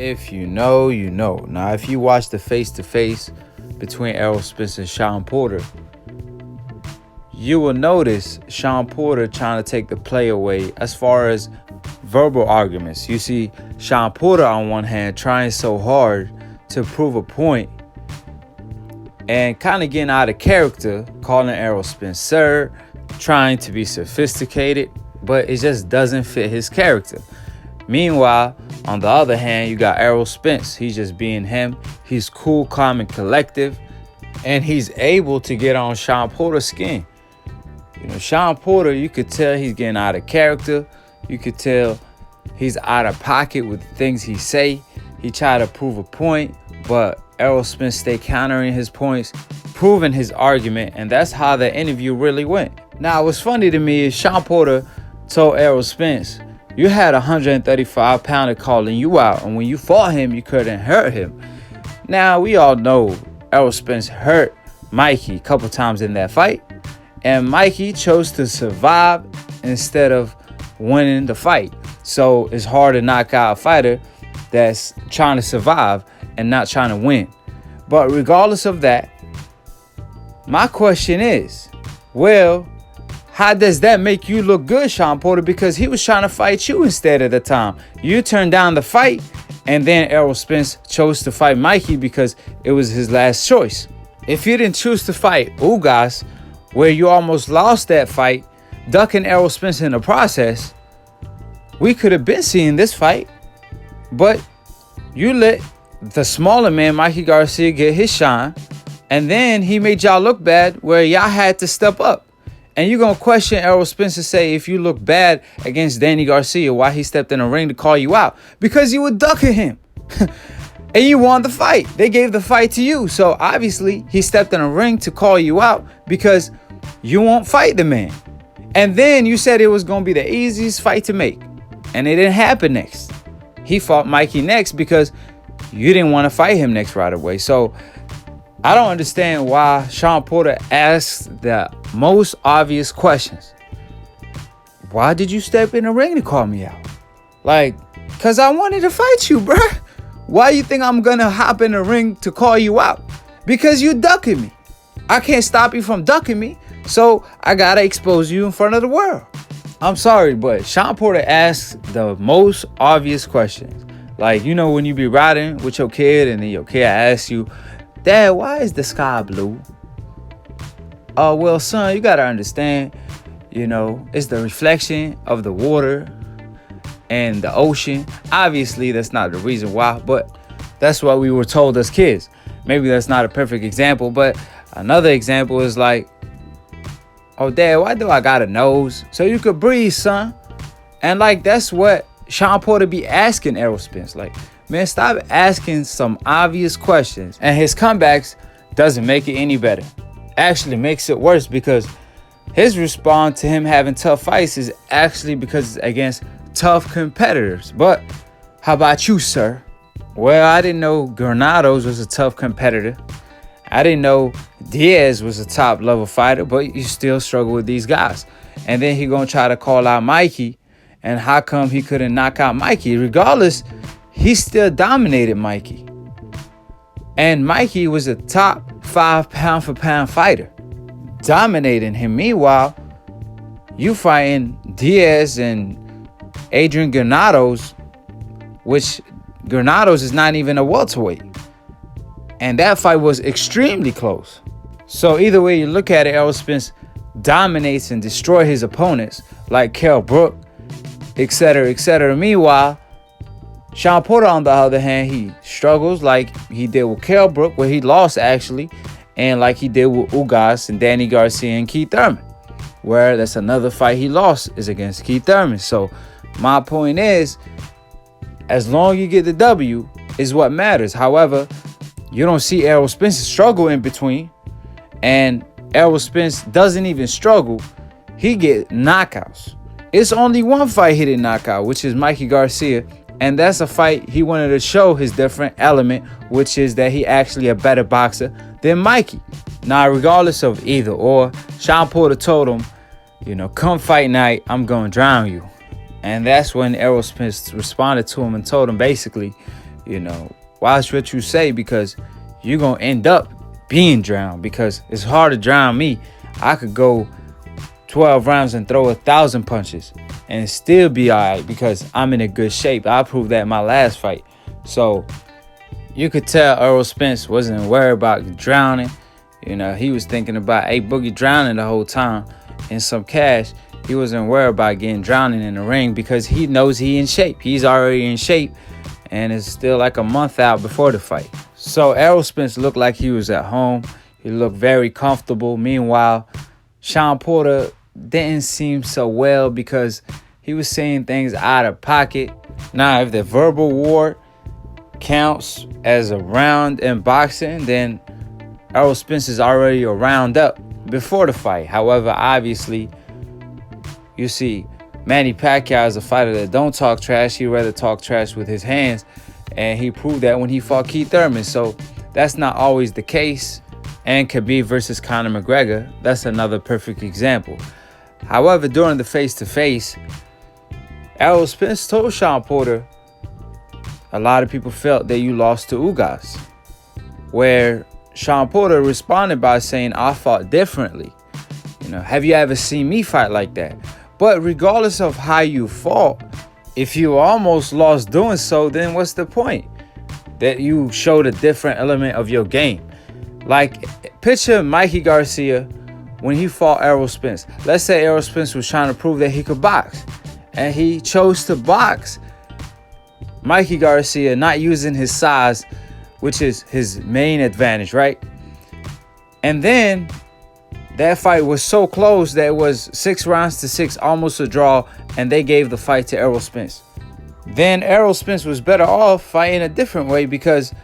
If you know, you know. Now, if you watch the face-to-face between Errol Spence and Shawn Porter, you will notice Shawn Porter trying to take the play away as far as verbal arguments. You see Shawn Porter on one hand trying so hard to prove a point and kind of getting out of character, calling Errol Spence sir, trying to be sophisticated, but it just doesn't fit his character. Meanwhile, on the other hand, you got Errol Spence. He's just being him. He's cool, calm, and collective, and he's able to get on Shawn Porter's skin. You know, Shawn Porter, you could tell he's getting out of character. You could tell he's out of pocket with the things he say. He tried to prove a point, but Errol Spence stayed countering his points, proving his argument, and that's how the interview really went. Now, what's funny to me is Shawn Porter told Errol Spence, you had a 135-pounder calling you out, and when you fought him, you couldn't hurt him. Now, we all know Errol Spence hurt Mikey a couple times in that fight, and Mikey chose to survive instead of winning the fight. So it's hard to knock out a fighter that's trying to survive and not trying to win. But regardless of that, my question is, well, how does that make you look good, Shawn Porter? Because he was trying to fight you instead at the time. You turned down the fight, and then Errol Spence chose to fight Mikey because it was his last choice. If you didn't choose to fight Ugas, where you almost lost that fight, ducking Errol Spence in the process, we could have been seeing this fight. But you let the smaller man, Mikey Garcia, get his shine, and then he made y'all look bad where y'all had to step up. And you're going to question Errol Spence and say if you look bad against Danny Garcia, why he stepped in the ring to call you out? Because you were ducking him. And you won the fight. They gave the fight to you. So obviously he stepped in the ring to call you out because you won't fight the man. And then you said it was going to be the easiest fight to make. And it didn't happen next. He fought Mikey next because you didn't want to fight him next right away. So I don't understand why Shawn Porter asks the most obvious questions. Why did you step in the ring to call me out? Like, because I wanted to fight you, bruh. Why you think I'm going to hop in the ring to call you out? Because you ducking me. I can't stop you from ducking me, so I got to expose you in front of the world. I'm sorry, but Shawn Porter asks the most obvious questions. Like, you know, when you be riding with your kid and then your kid asks you, Dad, why is the sky blue? Oh, well, son, you got to understand, you know, it's the reflection of the water and the ocean. Obviously, that's not the reason why, but that's what we were told as kids. Maybe that's not a perfect example, but another example is like, oh, Dad, why do I got a nose? So you could breathe, son. And like, that's what Shawn Porter be asking Errol Spence. Like, man, stop asking some obvious questions. And his comebacks doesn't make it any better. Actually makes it worse because his response to him having tough fights is actually because it's against tough competitors. But how about you, sir? Well, I didn't know Granados was a tough competitor. I didn't know Diaz was a top level fighter, but you still struggle with these guys. And then he gonna try to call out Mikey. And how come he couldn't knock out Mikey? Regardless, he still dominated Mikey. And Mikey was a top 5 pound-for-pound fighter, dominating him. Meanwhile, you fighting Diaz and Adrian Granados, which Granados is not even a welterweight. And that fight was extremely close. So either way you look at it, Errol Spence dominates and destroys his opponents like Kell Brook, etc., etc. Meanwhile, Shawn Porter, on the other hand, he struggles like he did with Kell Brook, where he lost actually, and like he did with Ugas and Danny Garcia and Keith Thurman, where that's another fight he lost is against Keith Thurman. So my point is, as long as you get the W is what matters. However, you don't see Errol Spence struggle in between, and Errol Spence doesn't even struggle. He get knockouts. It's only one fight he didn't knock out, which is Mikey Garcia. And that's a fight he wanted to show his different element, which is that he actually a better boxer than Mikey. Now, regardless of either or, Shawn Porter told him, you know, come fight night, I'm going to drown you. And that's when Errol Spence responded to him and told him basically, Watch what you say, because you're going to end up being drowned, because it's hard to drown me. I could go 12 rounds and throw 1,000 punches and still be all right because I'm in a good shape. I proved that in my last fight. So you could tell Errol Spence wasn't worried about drowning. He was thinking about, hey, Boogie drowning the whole time in some cash. He wasn't worried about getting drowning in the ring because he knows he in shape. He's already in shape, and it's still like a month out before the fight. So Errol Spence looked like he was at home. He looked very comfortable. Meanwhile, Shawn Porter didn't seem so well because he was saying things out of pocket. Now, if the verbal war counts as a round in boxing, then Errol Spence is already a round up before the fight. However, obviously, you see, Manny Pacquiao is a fighter that don't talk trash. He'd rather talk trash with his hands, and he proved that when he fought Thurman. So that's not always the case. And Khabib versus Conor McGregor, that's another perfect example. However, during the face-to-face, Errol Spence told Shawn Porter, a lot of people felt that you lost to Ugas, where Shawn Porter responded by saying, I fought differently. Have you ever seen me fight like that? But regardless of how you fought, if you almost lost doing so, then what's the point? That you showed a different element of your game. Like, picture Mikey Garcia when he fought Errol Spence. Let's say Errol Spence was trying to prove that he could box, and he chose to box Mikey Garcia, not using his size, which is his main advantage, right? And then that fight was so close that it was 6-6, almost a draw, and they gave the fight to Errol Spence. Then Errol Spence was better off fighting a different way, because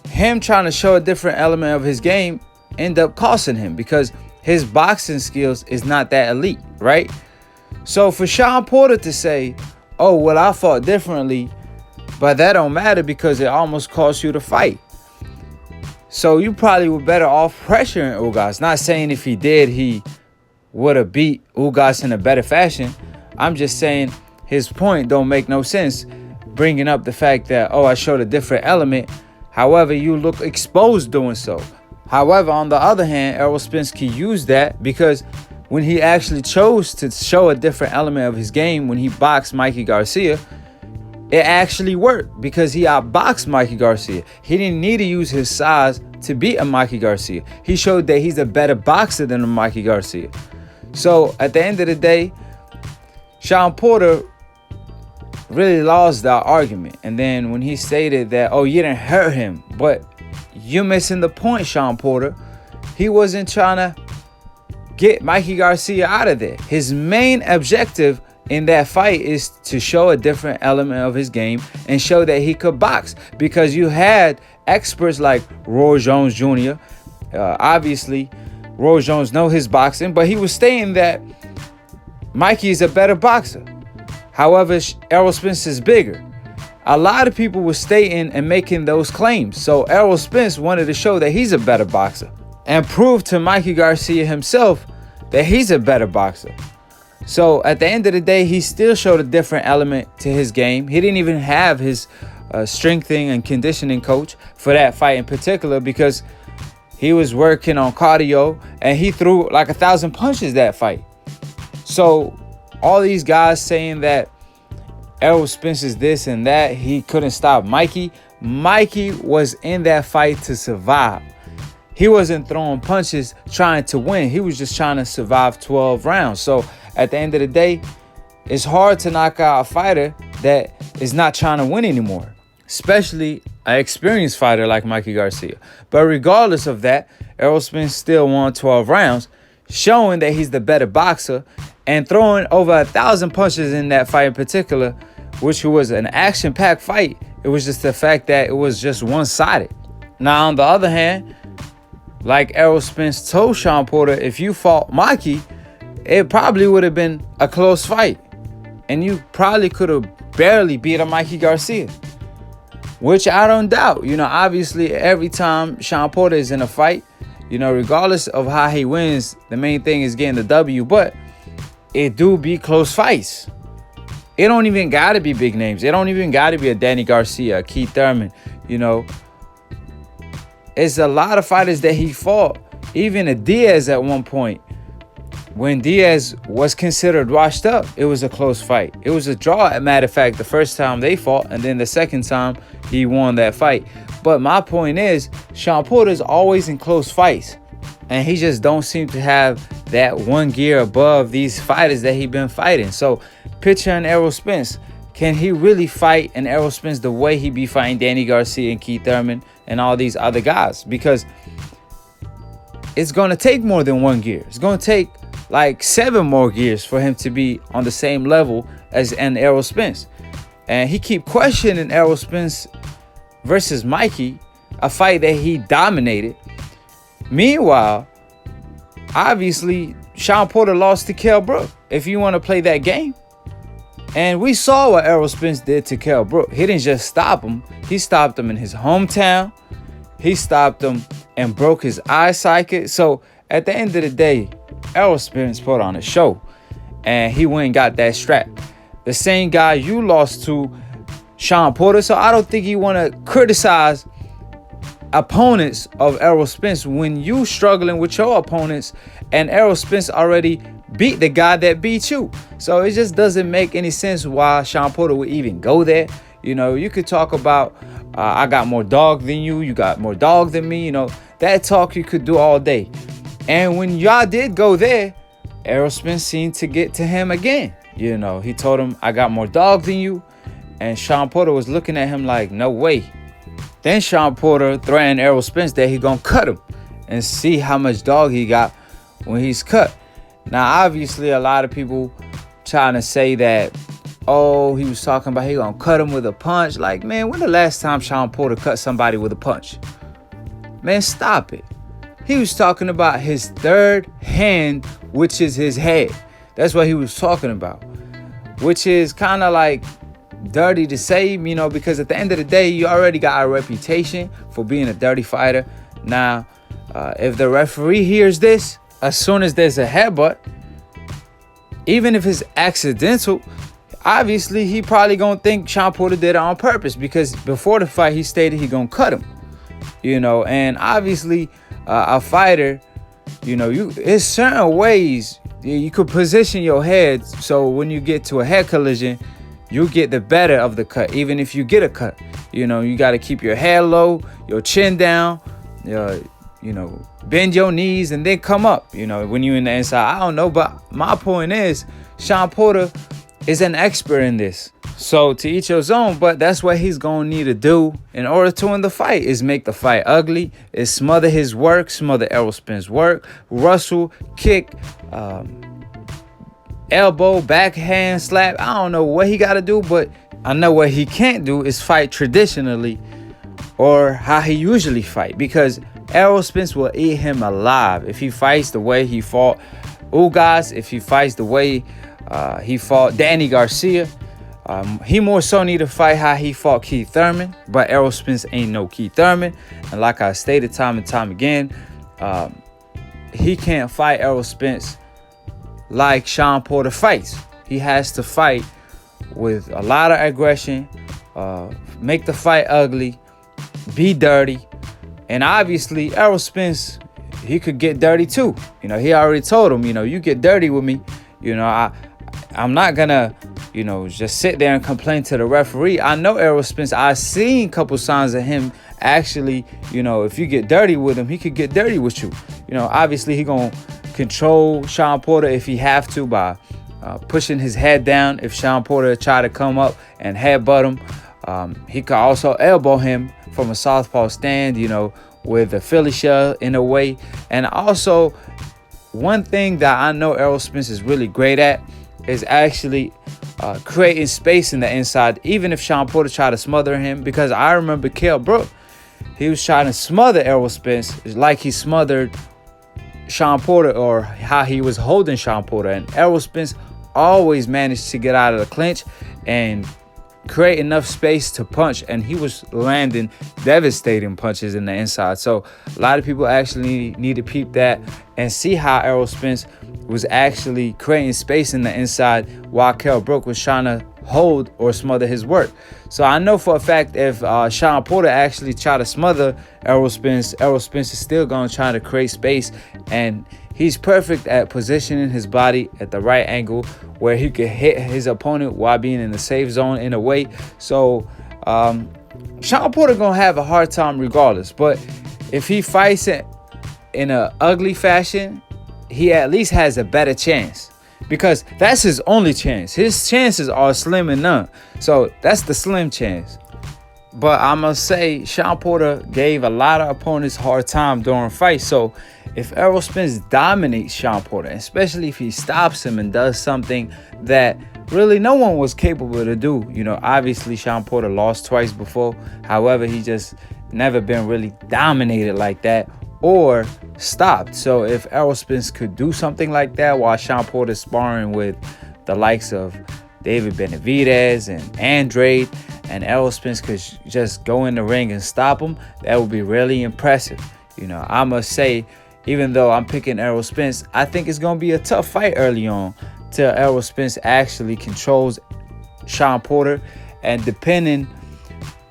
him trying to show a different element of his game ended up costing him, because his boxing skills is not that elite, right? So for Shawn Porter to say, oh, well, I fought differently, but that don't matter because it almost cost you the fight. So you probably were better off pressuring Ugas. Not saying if he did, he would have beat Ugas in a better fashion. I'm just saying his point don't make no sense, bringing up the fact that, oh, I showed a different element. However, you look exposed doing so. However, on the other hand, Errol Spence can use that, because when he actually chose to show a different element of his game when he boxed Mikey Garcia, it actually worked because he outboxed Mikey Garcia. He didn't need to use his size to beat a Mikey Garcia. He showed that he's a better boxer than a Mikey Garcia. So at the end of the day, Shawn Porter really lost that argument. And then when he stated that, oh, you didn't hurt him, but you're missing the point, Shawn Porter. He wasn't trying to get Mikey Garcia out of there. His main objective in that fight is to show a different element of his game and show that he could box, because you had experts like Roy Jones Jr. Obviously, Roy Jones knows his boxing, but he was stating that Mikey is a better boxer. However, Errol Spence is bigger. A lot of people were stating and making those claims. So Errol Spence wanted to show that he's a better boxer and prove to Mikey Garcia himself that he's a better boxer. So at the end of the day, he still showed a different element to his game. He didn't even have his strengthening and conditioning coach for that fight in particular, because he was working on cardio and he threw like 1,000 punches that fight. So all these guys saying that Errol Spence is this and that, he couldn't stop Mikey. Mikey was in that fight to survive. He wasn't throwing punches trying to win. He was just trying to survive 12 rounds. So at the end of the day, it's hard to knock out a fighter that is not trying to win anymore, especially an experienced fighter like Mikey Garcia. But regardless of that, Errol Spence still won 12 rounds, showing that he's the better boxer and throwing over 1,000 punches in that fight in particular, which was an action-packed fight. It was just the fact that it was just one-sided. Now, on the other hand, like Errol Spence told Shawn Porter, if you fought Mikey, it probably would have been a close fight. And you probably could have barely beat a Mikey Garcia, which I don't doubt. Obviously, every time Shawn Porter is in a fight, regardless of how he wins, the main thing is getting the W. But it do be close fights. It don't even got to be big names. It don't even got to be a Danny Garcia, a Keith Thurman. You know, it's a lot of fighters that he fought. Even a Diaz at one point. When Diaz was considered washed up, it was a close fight. It was a draw, as a matter of fact, the first time they fought, and then the second time he won that fight. But my point is, Shawn Porter's always in close fights, and he just don't seem to have that one gear above these fighters that he been fighting. So, picture an Errol Spence. Can he really fight an Errol Spence the way he be fighting Danny Garcia and Keith Thurman and all these other guys? Because it's going to take more than one gear. It's going to take like 7 more gears for him to be on the same level as an Errol Spence. And he keep questioning Errol Spence versus Mikey, a fight that he dominated. Meanwhile, obviously, Shawn Porter lost to Kell Brook, if you want to play that game. And we saw what Errol Spence did to Kell Brook. He didn't just stop him. He stopped him in his hometown. He stopped him and broke his eye socket. So at the end of the day, Errol Spence put on a show, and he went and got that strap. The same guy you lost to, Shawn Porter. So I don't think you want to criticize opponents of Errol Spence when you struggling with your opponents, and Errol Spence already beat the guy that beat you. So it just doesn't make any sense why Shawn Porter would even go there. You know, you could talk about I got more dog than you, you got more dog than me. You know, that talk you could do all day. And when y'all did go there, Errol Spence seemed to get to him again. You know, he told him, I got more dog than you. And Shawn Porter was looking at him like, no way. Then Shawn Porter threatened Errol Spence that he gonna cut him and see how much dog he got when he's cut. Now, obviously, a lot of people trying to say that, oh, he was talking about he gonna cut him with a punch. Like, man, when the last time Shawn Porter cut somebody with a punch? Man, stop it. He was talking about his third hand, which is his head. That's what he was talking about, which is kind of like dirty to say, you know, because at the end of the day, you already got a reputation for being a dirty fighter. Now, if the referee hears this, as soon as there's a headbutt, even if it's accidental, obviously he probably gonna think Shawn Porter did it on purpose, because before the fight he stated he gonna cut him. You know, and obviously a fighter, you know, there's certain ways you could position your head so when you get to a head collision, you get the better of the cut. Even if you get a cut, you know, you got to keep your head low, your chin down, you know, bend your knees and then come up, you know, when you're in the inside. I don't know, but my point is Shawn Porter is an expert in this. So to each your own, but that's what he's going to need to do in order to win the fight, is make the fight ugly, is smother his work, smother Errol Spence's work, wrestle, kick, elbow, backhand, slap. I don't know what he got to do, but I know what he can't do is fight traditionally or how he usually fight, because Errol Spence will eat him alive if he fights the way he fought Ugas, if he fights the way he fought Danny Garcia. He more so need to fight how he fought Keith Thurman, but Errol Spence ain't no Keith Thurman. And like I stated time and time again, he can't fight Errol Spence like Shawn Porter fights. He has to fight with a lot of aggression, make the fight ugly, be dirty. And obviously, Errol Spence, he could get dirty too. You know, he already told him, you know, you get dirty with me, you know, I'm not gonna, you know, just sit there and complain to the referee. I know Errol Spence. I've seen a couple signs of him actually, you know, if you get dirty with him, he could get dirty with you. You know, obviously he gonna control Shawn Porter if he have to by pushing his head down. If Shawn Porter try to come up and headbutt him, he could also elbow him from a southpaw stand, you know, with a Philly shell in a way. And also, one thing that I know Errol Spence is really great at is actually creating space in the inside, even if Shawn Porter tried to smother him. Because I remember Kell Brook, he was trying to smother Errol Spence like he smothered Shawn Porter, or how he was holding Shawn Porter. And Errol Spence always managed to get out of the clinch and create enough space to punch, and he was landing devastating punches in the inside. So a lot of people actually need to peep that and see how Errol Spence was actually creating space in the inside while Kell Brook was trying to hold or smother his work. So I know for a fact if Shawn Porter actually try to smother Errol Spence is still going to try to create space, and he's perfect at positioning his body at the right angle where he could hit his opponent while being in the safe zone in a way. So Shawn Porter going to have a hard time regardless, but if he fights it in an ugly fashion, he at least has a better chance, because that's his only chance. His chances are slim and none. So that's the slim chance. But I must say, Shawn Porter gave a lot of opponents a hard time during fights. So if Errol Spence dominates Shawn Porter, especially if he stops him and does something that really no one was capable to do. Obviously Shawn Porter lost twice before. However, he just never been really dominated like that or stopped. So if Errol Spence could do something like that while Shawn Porter is sparring with the likes of David Benavidez and Andrade, and Errol Spence could just go in the ring and stop him, that would be really impressive. I must say, even though I'm picking Errol Spence, I think it's going to be a tough fight early on till Errol Spence actually controls Shawn Porter. And depending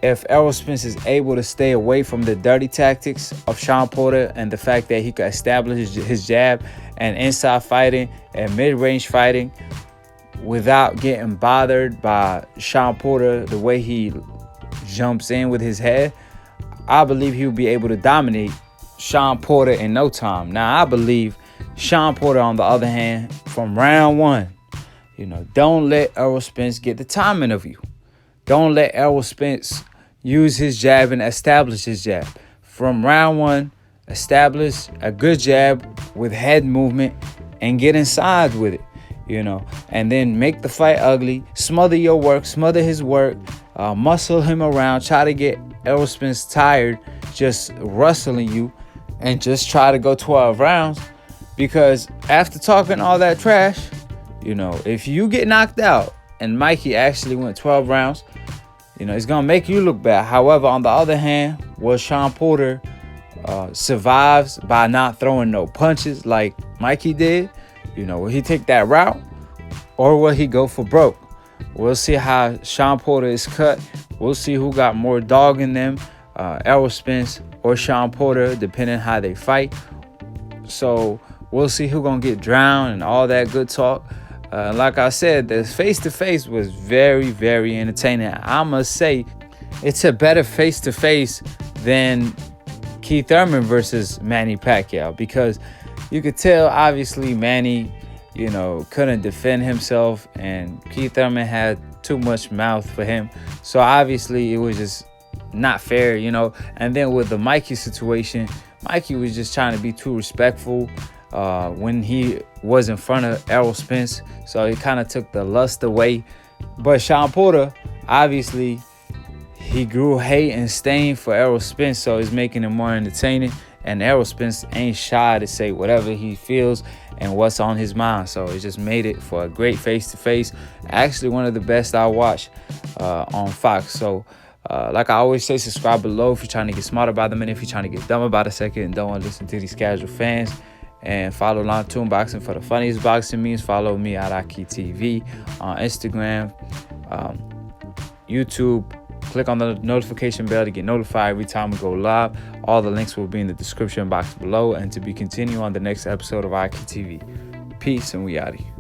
if Errol Spence is able to stay away from the dirty tactics of Shawn Porter and the fact that he could establish his jab and inside fighting and mid-range fighting without getting bothered by Shawn Porter, the way he jumps in with his head, I believe he'll be able to dominate Shawn Porter in no time. Now, I believe Shawn Porter, on the other hand, from round one, don't let Errol Spence get the timing of you. Don't let Errol Spence use his jab and establish his jab. From round one, establish a good jab with head movement and get inside with it, and then make the fight ugly. Smother your work, smother his work, muscle him around, try to get Errol Spence tired, just rustling you, and just try to go 12 rounds. Because after talking all that trash, if you get knocked out and Mikey actually went 12 rounds, it's going to make you look bad. However, on the other hand, will Shawn Porter survives by not throwing no punches like Mikey did? Will he take that route, or will he go for broke? We'll see how Shawn Porter is cut. We'll see who got more dog in them, Errol Spence or Shawn Porter, depending how they fight. So we'll see who gonna get drowned and all that good talk. Like I said, the face-to-face was very, very entertaining. I must say, it's a better face-to-face than Keith Thurman versus Manny Pacquiao, because you could tell, obviously, Manny, couldn't defend himself, and Keith Thurman had too much mouth for him. So obviously, it was just not fair, And then with the Mikey situation, Mikey was just trying to be too respectful when he was in front of Errol Spence. So he kind of took the lust away. But Shawn Porter, obviously, he grew hate and stain for Errol Spence, so it's making it more entertaining. And Errol Spence ain't shy to say whatever he feels and what's on his mind. So it just made it for a great face-to-face. Actually, one of the best I watched on Fox. So like I always say, subscribe below if you're trying to get smarter by the minute, if you're trying to get dumber by the second and don't want to listen to these casual fans. And follow Long Tune Boxing for the funniest boxing memes. Follow me at Aki TV on Instagram, YouTube. Click on the notification bell to get notified every time we go live. All the links will be in the description box below. And to be continued on the next episode of Aki TV. Peace, and we out of here.